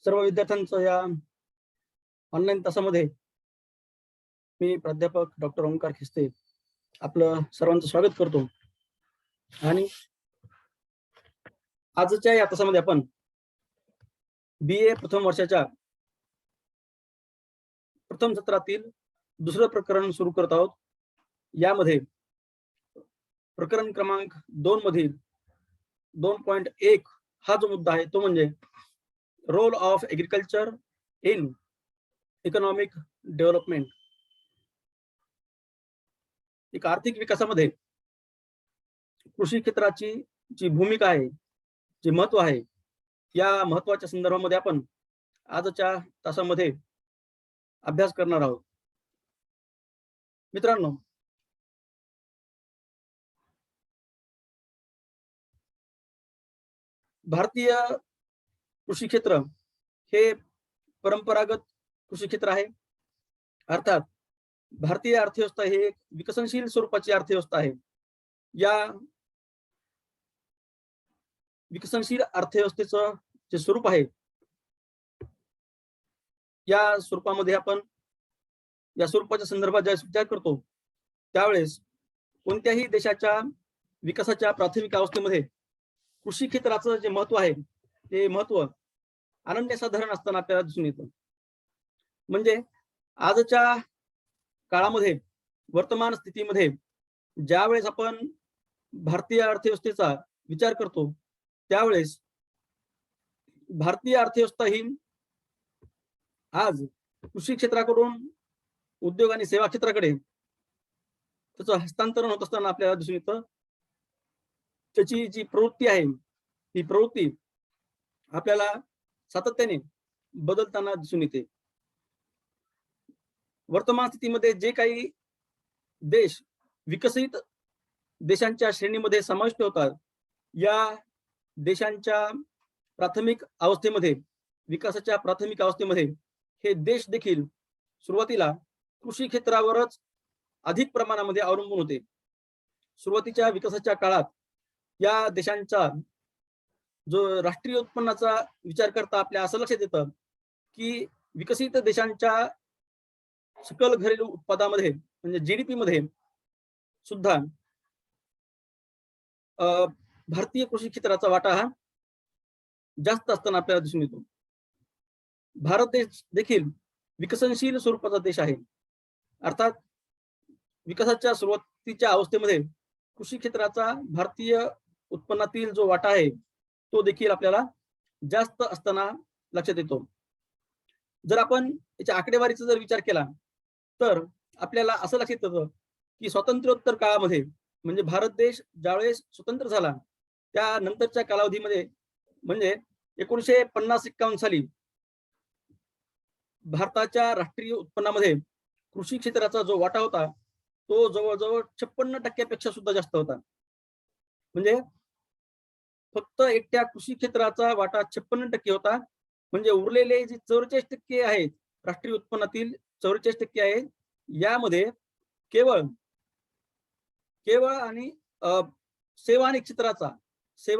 सर्व विद्यार्थ्यांचं या ऑनलाईन तासामध्ये मी प्राध्यापक डॉक्टर ओंकार खिस्ते आपलं सर्वांचं स्वागत करतो। आणि आजच्या या तासामध्ये आपण BA प्रथम वर्षाच्या प्रथम सत्रातील दुसरं प्रकरण सुरू करत आहोत। यामध्ये प्रकरण क्रमांक 2 मधील 2.1 हा जो मुद्दा आहे तो म्हणजे role of agriculture in economic development. एक आर्थिक विकासामध्ये कृषी क्षेत्राची जी भूमिका आहे, जे महत्व आहे, या महत्वाच्या संदर्भामध्ये आपण आजच्या तासामध्ये अभ्यास करणार आहोत। मित्रांनो, भारतीय कृषी क्षेत्र हे परंपरागत कृषी क्षेत्र आहे। अर्थात भारतीय अर्थव्यवस्था ही एक विकसनशील स्वरूपाची अर्थव्यवस्था आहे। या विकसनशील अर्थव्यवस्थेचं जे स्वरूप आहे, या स्वरूपामध्ये आपण या स्वरूपाच्या संदर्भात ज्यावेळेस विचार करतो त्यावेळेस कोणत्याही देशाच्या विकासाच्या प्राथमिक अवस्थेमध्ये कृषी क्षेत्राचं जे महत्व आहे ते महत्व अनन्यसाधारण असताना आपल्याला दिसून येतं। म्हणजे आजच्या काळामध्ये, वर्तमान स्थितीमध्ये ज्यावेळेस आपण भारतीय अर्थव्यवस्थेचा विचार करतो त्यावेळेस भारतीय अर्थव्यवस्था ही आज कृषी क्षेत्राकडून उद्योग आणि सेवा क्षेत्राकडे त्याचं हस्तांतरण होत असताना आपल्याला दिसून येतं। त्याची जी प्रवृत्ती आहे ती प्रवृत्ती आपल्याला सातत्याने बदलताना दिसून येते। वर्तमान स्थितीमध्ये जे काही देश विकसित देशांच्या श्रेणीमध्ये समाविष्ट होतात, या देशांच्या प्राथमिक अवस्थेमध्ये, विकासाच्या प्राथमिक अवस्थेमध्ये हे देश देखील सुरुवातीला कृषी क्षेत्रावरच अधिक प्रमाणामध्ये अवलंबून होते। सुरुवातीच्या विकासाच्या काळात या देशांचा जो राष्ट्रीय उत्पन्नाचा विचार करता आपल्या असं लक्षात येतं की विकसित देशांच्या सकल घरेलू उत्पादनामध्ये म्हणजे GDP मध्ये सुद्धा भारतीय कृषी क्षेत्राचा वाटा हा जास्त असताना आपल्याला दिसून येतो। भारत देश देखील विकसनशील स्वरूपाचा देश आहे। अर्थात विकासाच्या सुरुवातीच्या अवस्थेमध्ये कृषी क्षेत्राचा भारतीय उत्पन्नातील जो वाटा आहे तो देखील आपल्याला जास्त असताना लक्षात येतो। जर आपण याच्या आकडेवारीचा जर विचार केला तर आपल्याला असं लक्षात येतं की स्वातंत्र्योत्तर काळामध्ये म्हणजे भारत देश ज्यावेळेस स्वतंत्र झाला त्यानंतरच्या कालावधीमध्ये म्हणजे 1950-51 साली भारताच्या राष्ट्रीय उत्पन्नामध्ये कृषी क्षेत्राचा जो वाटा होता तो जवळजवळ 56% सुद्धा जास्त होता। म्हणजे फक्त एकट्या कृषी क्षेत्राचा वाटा 56% होता। म्हणजे उरलेले जे 44% आहेत राष्ट्रीय उत्पन्नातील 44% आहेत, यामध्ये केवळ आणि सेवा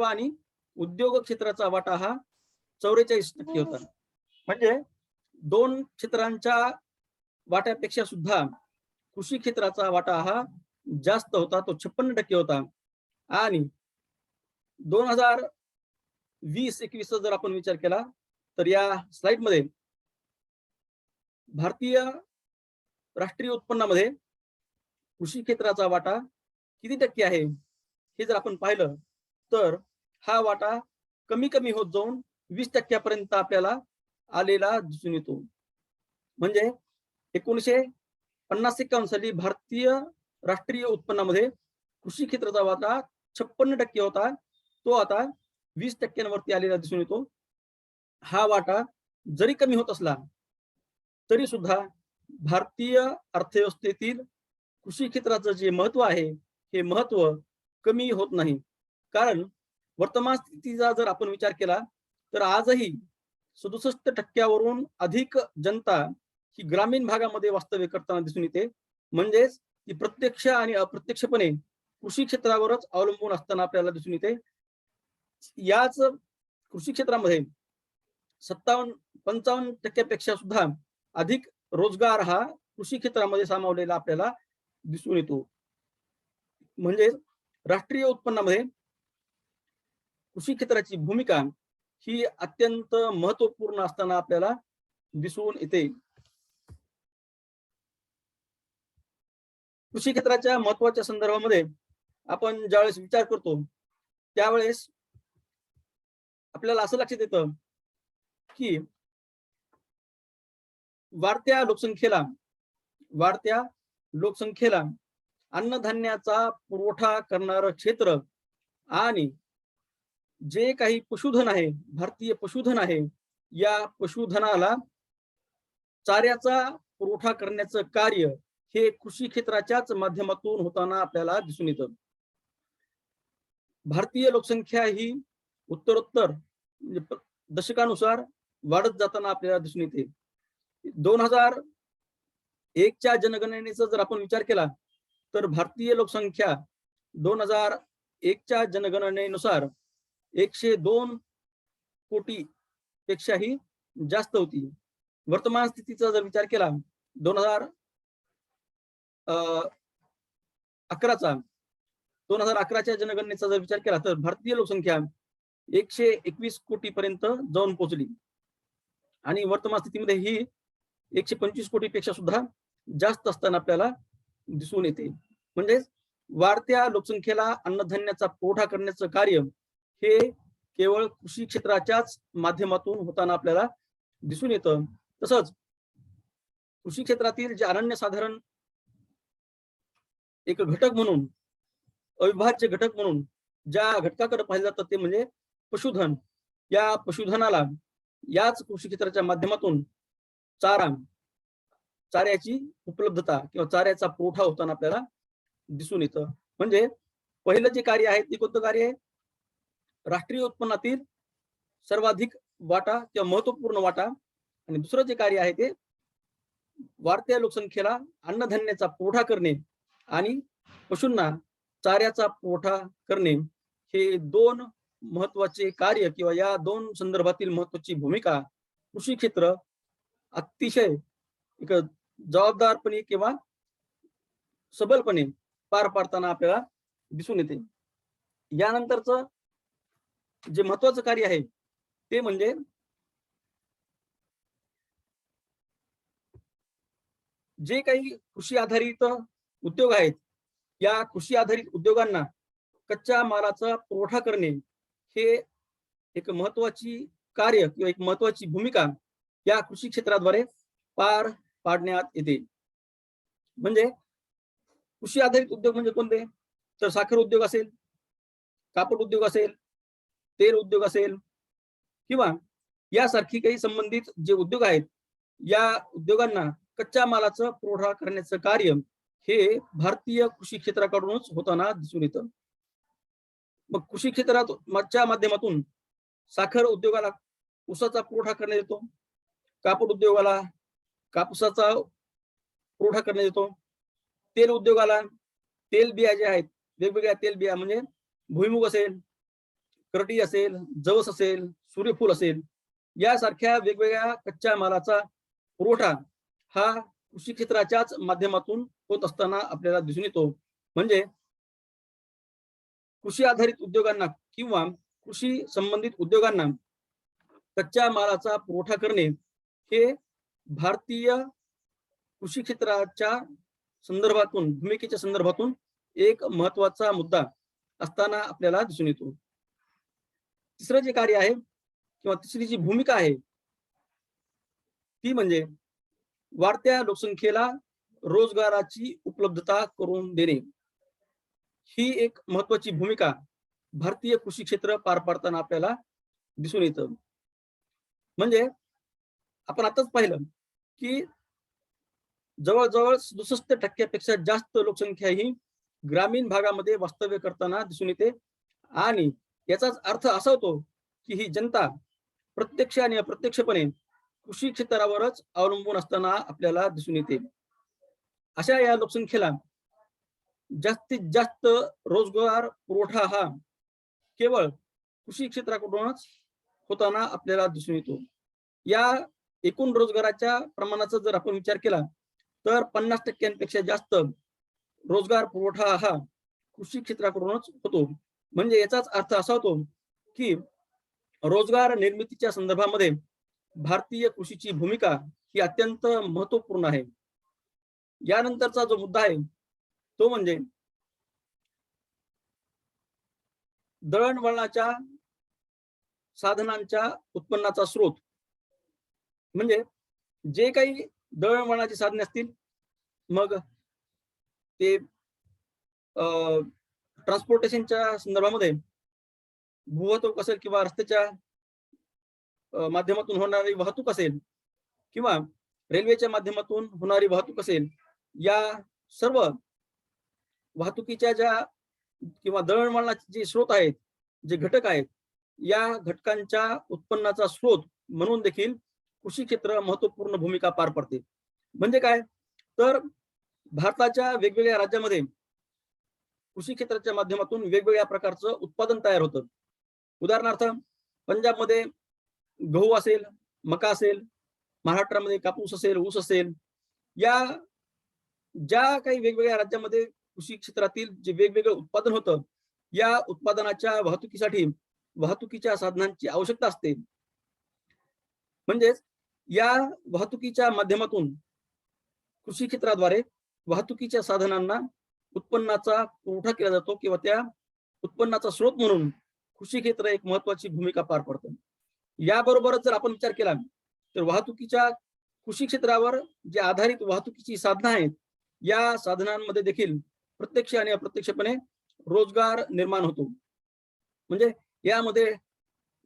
आणि उद्योग क्षेत्राचा वाटा हा 44% होता। म्हणजे दोन क्षेत्रांच्या वाट्यापेक्षा सुद्धा कृषी क्षेत्राचा वाटा हा जास्त होता, तो 56% होता। आणि 2020-21 जर आपण विचार केला तर या स्लाइड मध्ये भारतीय राष्ट्रीय उत्पन्नामध्ये कृषी क्षेत्राचा वाटा किती टक्के आहे हे जर आपण पाहिलं तर हा वाटा कमी कमी होत जाऊन 20% आपल्याला आलेला दिसून येतो। म्हणजे 1950-51 साली भारतीय राष्ट्रीय उत्पन्नामध्ये कृषी क्षेत्राचा वाटा 56% होता, तो आता 20% आलेला दिसून येतो। हा वाटा जरी कमी होत असला तरी सुद्धा भारतीय अर्थव्यवस्थेतील कृषी क्षेत्राचं जे महत्व आहे हे महत्व कमी होत नाही। कारण वर्तमान स्थितीचा जर आपण विचार केला तर आजही 67% अधिक जनता ही ग्रामीण भागामध्ये वास्तव्य करताना दिसून येते। म्हणजेच ती प्रत्यक्ष आणि अप्रत्यक्षपणे कृषी क्षेत्रावरच अवलंबून असताना आपल्याला दिसून येते. याच कृषी क्षेत्रामध्ये 57-55% सुद्धा अधिक रोजगार हा कृषी क्षेत्रामध्ये सामावलेला आपल्याला दिसून येतो. म्हणजे राष्ट्रीय उत्पन्नामध्ये कृषी क्षेत्राची भूमिका ही अत्यंत महत्वपूर्ण असताना आपल्याला दिसून येते. कृषी क्षेत्राच्या महत्वाच्या संदर्भामध्ये आपण ज्यावेळेस विचार करतो त्यावेळेस आपल्याला असं लक्षात येतं की वाढत्या लोकसंख्येला अन्नधान्याचा पुरवठा करणारं क्षेत्र आणि जे काही पशुधन आहे, भारतीय पशुधन आहे, या पशुधनाला चाऱ्याचा पुरवठा करण्याचं कार्य हे कृषी क्षेत्राच्याच माध्यमातून होताना आपल्याला दिसून येतं. भारतीय लोकसंख्या ही उत्तरोत्तर म्हणजे दशकानुसार वाढत जाताना आपल्याला दिसून येते. 2001च्या जनगणनेचा जर आपण विचार केला तर भारतीय लोकसंख्या 2001च्या जनगणनेनुसार 102 कोटी पेक्षाही जास्त होती. वर्तमान स्थितीचा जर विचार केला 2011च्या जनगणनेचा जर विचार केला तर भारतीय लोकसंख्या 121 कोटी पर्यंत जाऊन पोहोचली आणि वर्तमान स्थितीमध्ये ही 125 कोटी पेक्षा सुद्धा जास्त असताना आपल्याला दिसून येते. म्हणजे वाढत्या लोकसंख्येला अन्नधान्याचा पुरवठा करण्याचं कार्य हे केवळ कृषी क्षेत्राच्याच माध्यमातून होताना आपल्याला दिसून येतं. तसंच कृषी क्षेत्रातील जे अनन्यसाधारण एक घटक म्हणून, अविभाज्य घटक म्हणून ज्या घटकाकडे पाहिलं जातं ते म्हणजे पशुधन. या पशुधनाला याच कृषी क्षेत्राच्या माध्यमातून चाऱ्याची उपलब्धता किंवा चाऱ्याचा पुरवठा होताना आपल्याला दिसून येतं. म्हणजे पहिलं जे कार्य आहे ते कोणतं कार्य आहे? राष्ट्रीय उत्पन्नातील सर्वाधिक वाटा किंवा महत्वपूर्ण वाटा. आणि दुसरं जे कार्य आहे ते वाढत्या लोकसंख्येला अन्नधान्याचा पुरवठा करणे आणि पशूंना चाऱ्याचा पुरवठा करणे. हे दोन महत्वाचे कार्य किंवा या दोन संदर्भातील महत्वाची भूमिका कृषी क्षेत्र अतिशय एक जबाबदारपणे किंवा सबलपणे पार पाडताना आपल्याला दिसून येते. यानंतरचं जे महत्वाचं कार्य आहे ते म्हणजे जे काही कृषी आधारित उद्योग आहेत, या कृषी आधारित उद्योगांना कच्च्या मालाचा पुरवठा करणे हे एक महत्वाची कार्य किंवा एक महत्वाची भूमिका या कृषी क्षेत्राद्वारे पार पाडण्यात येते. म्हणजे कृषी आधारित उद्योग म्हणजे कोणते? तर साखर उद्योग असेल, कापड उद्योग असेल, तेल उद्योग असेल किंवा यासारखी काही संबंधित जे उद्योग आहेत, या उद्योगांना कच्च्या मालाचा पुरवठा करण्याचं कार्य हे भारतीय कृषी क्षेत्राकडूनच होताना दिसून येतं. मग कृषी क्षेत्राच्या माध्यमातून साखर उद्योगाला ऊसाचा पुरवठा करण्यात येतो, कापड उद्योगाला कापसाचा पुरवठा करण्यात येतो, तेल उद्योगाला तेलबिया जे आहेत, वेगवेगळ्या तेलबिया म्हणजे भुईमुग असेल, करटी असेल, जवस असेल, सूर्यफूल असेल, यासारख्या वेगवेगळ्या कच्च्या मालाचा पुरवठा हा कृषी क्षेत्राच्याच माध्यमातून होत असताना आपल्याला दिसून येतो. म्हणजे कृषी आधारित उद्योगांना किंवा कृषी संबंधित उद्योगांना कच्च्या मालाचा पुरवठा करणे हे भारतीय कृषी क्षेत्राच्या संदर्भातून, भूमिकेच्या संदर्भातून एक महत्वाचा मुद्दा असताना आपल्याला दिसून येतो. तिसरं जे कार्य आहे किंवा तिसरी जी भूमिका आहे ती म्हणजे वाढत्या लोकसंख्येला रोजगाराची उपलब्धता करून देणे. ही एक महत्वाची भूमिका भारतीय कृषी क्षेत्र पार पाडताना आपल्याला दिसून येतं. म्हणजे आपण आताच पाहिलं की जवळजवळ 67% जास्त लोकसंख्या ही ग्रामीण भागामध्ये वास्तव्य करताना दिसून येते आणि याचाच अर्थ असा होतो की ही जनता प्रत्यक्ष आणि अप्रत्यक्षपणे कृषी क्षेत्रावरच अवलंबून असताना आपल्याला दिसून येते. अशा या लोकसंख्येला जास्तीत जास्त रोजगार पुरवठा हा केवळ कृषी क्षेत्राकडूनच होताना आपल्याला दिसून येतो. या एकूण रोजगाराच्या प्रमाणाचा जर आपण विचार केला तर 50% जास्त रोजगार पुरवठा हा कृषी क्षेत्राकडूनच होतो. म्हणजे याचाच अर्थ असा होतो की रोजगार निर्मितीच्या संदर्भामध्ये भारतीय कृषीची भूमिका ही अत्यंत महत्वपूर्ण आहे. यानंतरचा जो मुद्दा आहे तो म्हणजे दळणवळणाच्या साधनांच्या उत्पन्नाचा स्रोत. म्हणजे जे काही दळणवळणाची साधने असतील, मग ते ट्रान्सपोर्टेशनच्या संदर्भामध्ये भूवाहतूक असेल किंवा रस्त्याच्या माध्यमातून होणारी वाहतूक असेल किंवा रेल्वेच्या माध्यमातून होणारी वाहतूक असेल, या सर्व वाहतुकीच्या ज्या किंवा दळणवळणाचे जे स्रोत आहेत, जे घटक आहेत, या घटकांच्या उत्पन्नाचा स्रोत म्हणून देखील कृषी क्षेत्र महत्वपूर्ण भूमिका पार पडते. म्हणजे काय, तर भारताच्या वेगवेगळ्या राज्यामध्ये कृषी क्षेत्राच्या माध्यमातून वेगवेगळ्या प्रकारचं उत्पादन तयार होतं. उदाहरणार्थ पंजाबमध्ये गहू असेल, मका असेल, महाराष्ट्रामध्ये कापूस असेल, ऊस असेल, या ज्या काही वेगवेगळ्या राज्यामध्ये कृषी क्षेत्रातील जे वेगवेगळं उत्पादन होतं, या उत्पादनाच्या वाहतुकीसाठी वाहतुकीच्या साधनांची आवश्यकता असते. म्हणजेच या वाहतुकीच्या माध्यमातून कृषी क्षेत्राद्वारे वाहतुकीच्या साधनांना उत्पन्नाचा पुरवठा केला जातो किंवा त्या उत्पन्नाचा स्रोत म्हणून कृषी क्षेत्र एक महत्वाची भूमिका पार पडतं. याबरोबरच जर आपण विचार केला तर वाहतुकीच्या कृषी क्षेत्रावर जे आधारित वाहतुकीची साधनं आहेत, या साधनांमध्ये देखील प्रत्यक्ष आणि अप्रत्यक्षपणे रोजगार निर्माण होतो. म्हणजे यामध्ये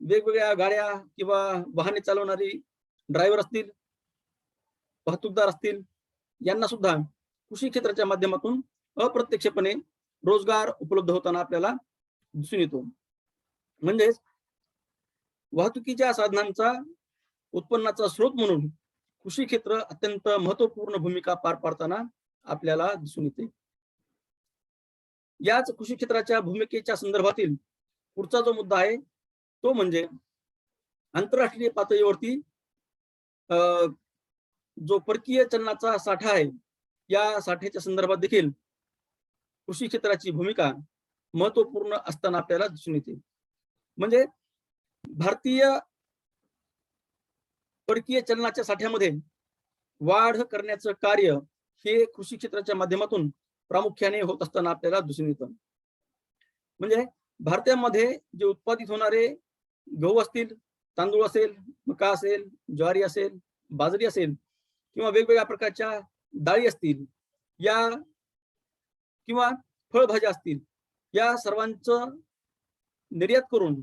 वेगवेगळ्या गाड्या किंवा वाहने चालवणारी ड्रायव्हर असतील, वाहतूकदार असतील, यांना सुद्धा कृषी क्षेत्राच्या माध्यमातून अप्रत्यक्षपणे रोजगार उपलब्ध होताना आपल्याला दिसून येतो. म्हणजेच वाहतुकीच्या साधनांचा उत्पन्नाचा स्रोत म्हणून कृषी क्षेत्र अत्यंत महत्वपूर्ण भूमिका पार पाडताना आपल्याला दिसून येते. याच कृषी क्षेत्राच्या भूमिकेच्या संदर्भातील पुढचा जो मुद्दा आहे तो म्हणजे आंतरराष्ट्रीय पातळीवरती जो परकीय चलनाचा साठा आहे, या साठ्याच्या संदर्भात देखील कृषी क्षेत्राची भूमिका महत्वपूर्ण असताना आपल्याला दिसून येते. म्हणजे भारतीय परकीय चलनाच्या साठ्यामध्ये वाढ करण्याचं कार्य हे कृषी क्षेत्राच्या माध्यमातून प्रामुख्याने होत असताना आपल्याला दिसून येतं. म्हणजे भारतामध्ये जे उत्पादित होणारे गहू असतील, तांदूळ असेल, मका असेल, ज्वारी असेल, बाजरी असेल किंवा वेगवेगळ्या प्रकारच्या डाळी असतील, या किंवा फळभाज्या असतील, या सर्वांचं निर्यात करून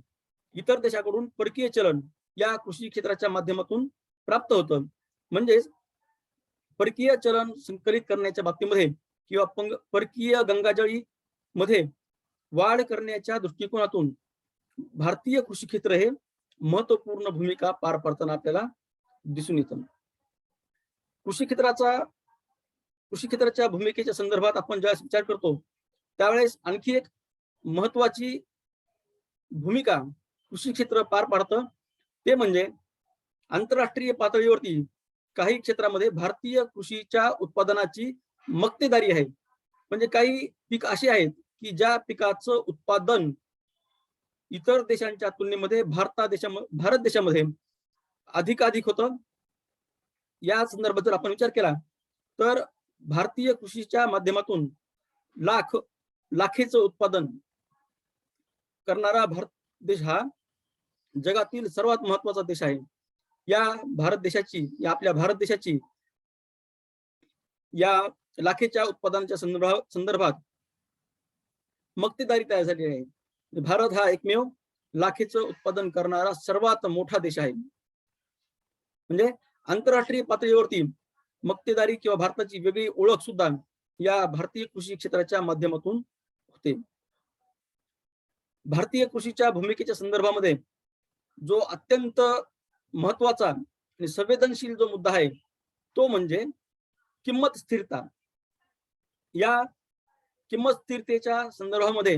इतर देशाकडून परकीय चलन या कृषी क्षेत्राच्या माध्यमातून प्राप्त होतं. म्हणजेच परकीय चलन संकलित करण्याच्या बाबतीमध्ये किंवा परकीय गंगाजळी मध्ये वाढ करण्याच्या दृष्टिकोनातून भारतीय कृषी क्षेत्र हे महत्वपूर्ण भूमिका पार पाडताना आपल्याला दिसून येतं. कृषी क्षेत्राच्या भूमिकेच्या संदर्भात आपण ज्यावेळेस विचार करतो त्यावेळेस आणखी एक महत्वाची भूमिका कृषी क्षेत्र पार पाडतं, ते म्हणजे आंतरराष्ट्रीय पातळीवरती काही क्षेत्रामध्ये भारतीय कृषीच्या उत्पादनाची मक्तेदारी आहे. म्हणजे काही पीक असे आहेत की ज्या पिकाचं उत्पादन इतर देशांच्या तुलनेमध्ये भारत देशामध्ये अधिकाधिक होतं. या संदर्भात जर आपण विचार केला तर भारतीय कृषीच्या माध्यमातून लाखेचं उत्पादन करणारा भारत देश हा जगातील सर्वात महत्वाचा देश आहे. या आपल्या भारत देशाची या लाखेच्या उत्पादनाच्या संदर्भात मक्तेदारी तयार झाली आहे. भारत हा एकमेव लाखेचं उत्पादन करणारा सर्वात मोठा देश आहे. म्हणजे आंतरराष्ट्रीय पातळीवरती मक्तेदारी किंवा भारताची वेगळी ओळख सुद्धा या भारतीय कृषी क्षेत्राच्या माध्यमातून होते. भारतीय कृषीच्या भूमिकेच्या संदर्भामध्ये जो अत्यंत महत्वाचा आणि संवेदनशील जो मुद्दा आहे तो म्हणजे किंमत स्थिरता. या किंमत स्थिरतेच्या संदर्भामध्ये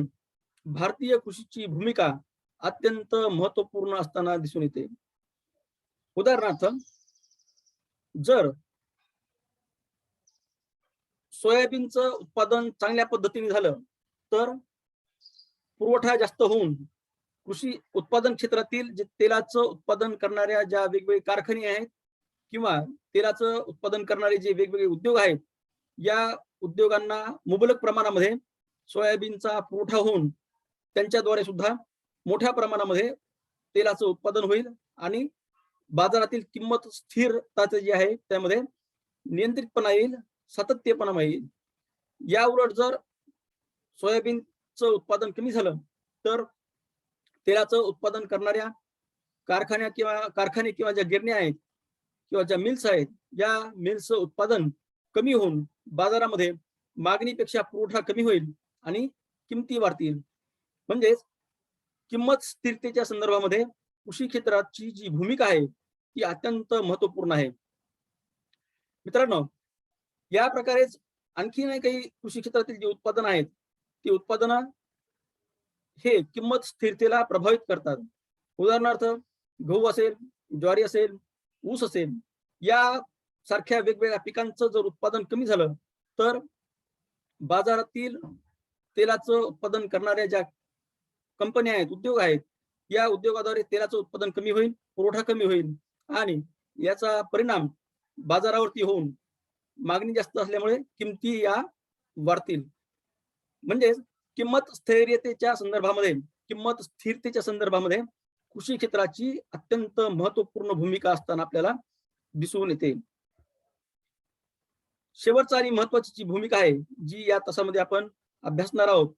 भारतीय कृषीची भूमिका अत्यंत महत्वपूर्ण असताना दिसून येते. उदाहरणार्थ, जर सोयाबीनचं उत्पादन चांगल्या पद्धतीने झालं तर पुरवठा जास्त होऊन कृषी उत्पादन क्षेत्रातील जे तेलाचं उत्पादन करणाऱ्या ज्या वेगवेगळे कारखाने आहेत किंवा तेलाचं उत्पादन करणारे जे वेगवेगळे उद्योग आहेत, या उद्योगांना मुबलक प्रमाणामध्ये सोयाबीनचा पुरवठा होऊन त्यांच्याद्वारे सुद्धा मोठ्या प्रमाणामध्ये तेलाचं उत्पादन होईल आणि बाजारातील किंमत स्थिरता जी आहे त्यामध्ये नियंत्रितपणा येईल, सातत्यपणा येईल. या उलट जर सोयाबीनचं उत्पादन कमी झालं तर तेलाचं उत्पादन करणाऱ्या कारखाने किंवा ज्या गिरण्या आहेत किंवा ज्या मिल्स आहेत, या मिल्सचं उत्पादन कमी होऊन बाजारामध्ये मागणीपेक्षा पुरवठा कमी होईल आणि किमती वाढतील. म्हणजेच किंमत स्थिरतेच्या संदर्भामध्ये कृषी क्षेत्राची जी भूमिका आहे ती अत्यंत महत्वपूर्ण आहे. मित्रांनो, या प्रकारेच आणखी काही कृषी क्षेत्रातील जी उत्पादन आहेत ती उत्पादनं हे किंमत स्थिरतेला प्रभावित करतात. उदाहरणार्थ, गहू असेल, ज्वारी असेल, ऊस असेल, या सारख्या वेगवेगळ्या पिकांचं जर उत्पादन कमी झालं तर बाजारातील तेलाचं उत्पादन करणाऱ्या ज्या कंपन्या आहेत, उद्योग आहेत, या उद्योगाद्वारे तेलाचं उत्पादन कमी होईल, पुरवठा कमी होईल आणि याचा परिणाम बाजारावरती होऊन मागणी जास्त असल्यामुळे किमती या वाढतील. म्हणजेच किंमत स्थिरतेच्या संदर्भामध्ये कृषी क्षेत्राची अत्यंत महत्वपूर्ण भूमिका असताना आपल्याला दिसून येते. शेवटची आणि महत्वाची जी भूमिका आहे जी या तासामध्ये आपण अभ्यासणार आहोत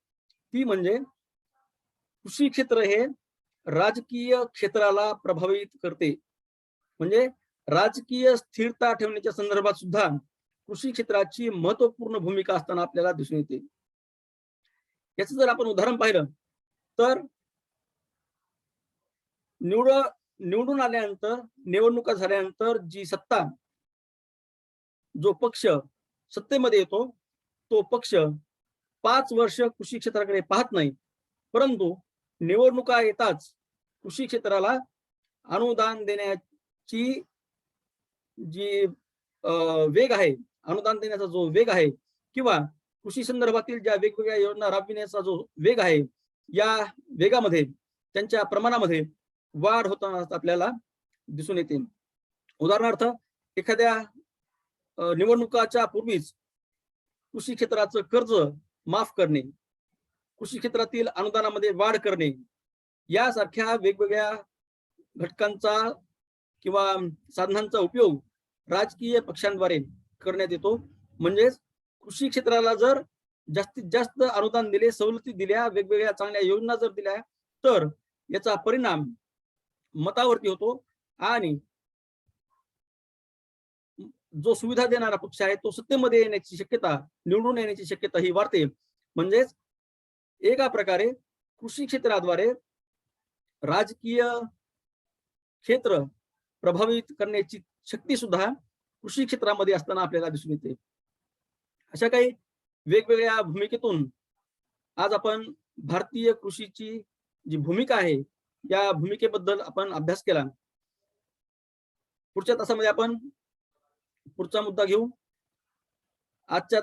ती म्हणजे कृषी क्षेत्र हे राजकीय क्षेत्राला प्रभावित करते. म्हणजे राजकीय स्थिरता ठेवण्याच्या संदर्भात सुद्धा कृषी क्षेत्राची महत्वपूर्ण भूमिका असताना आपल्याला दिसून येते. याचं जर आपण उदाहरण पाहिलं तर निवडून आल्यानंतर, निवडणुका झाल्यानंतर जी सत्ता, जो पक्ष सत्तेमध्ये येतो तो पक्ष 5 वर्ष कृषी क्षेत्राकडे पाहत नाही, परंतु निवडणुका येताच कृषी क्षेत्राला अनुदान देण्याची जी वेग आहे, अनुदान देण्याचा जो वेग आहे किंवा कृषी संदर्भातील ज्या वेगवेगळ्या योजना राबविण्याचा जो वेग आहे, या वेगामध्ये त्यांच्या प्रमाणामध्ये वाढ होताना आपल्याला दिसून येते. उदाहरणार्थ, एखाद्या निवडणुकाच्या पूर्वीच कृषी क्षेत्राचं कर्ज माफ करणे, कृषी क्षेत्रातील अनुदानामध्ये वाढ करणे, यासारख्या वेगवेगळ्या घटकांचा किंवा साधनांचा उपयोग राजकीय पक्षांद्वारे करण्यात येतो. म्हणजेच कृषी क्षेत्राला जर जास्तीत जास्त अनुदान दिले, सवलती दिल्या, वेगवेगळ्या चांगल्या योजना जर दिल्या तर याचा परिणाम मतावरती होतो आणि जो सुविधा देणारा पक्ष आहे तो सत्तेमध्ये येण्याची शक्यता, निवडून येण्याची शक्यता ही वाढते. म्हणजेच एका प्रकारे कृषी क्षेत्राद्वारे राजकीय क्षेत्र प्रभावित करण्याची शक्ती सुद्धा कृषी क्षेत्रामध्ये असताना आपल्याला दिसून येते. अशा काही वेगवेगळ्या भूमिकेतून आज आपण भारतीय कृषीची जी भूमिका आहे या भूमिकेबद्दल आपण अभ्यास केला. पुढच्या तासामध्ये आपण पुढचा मुद्दा घेऊ. आजच्या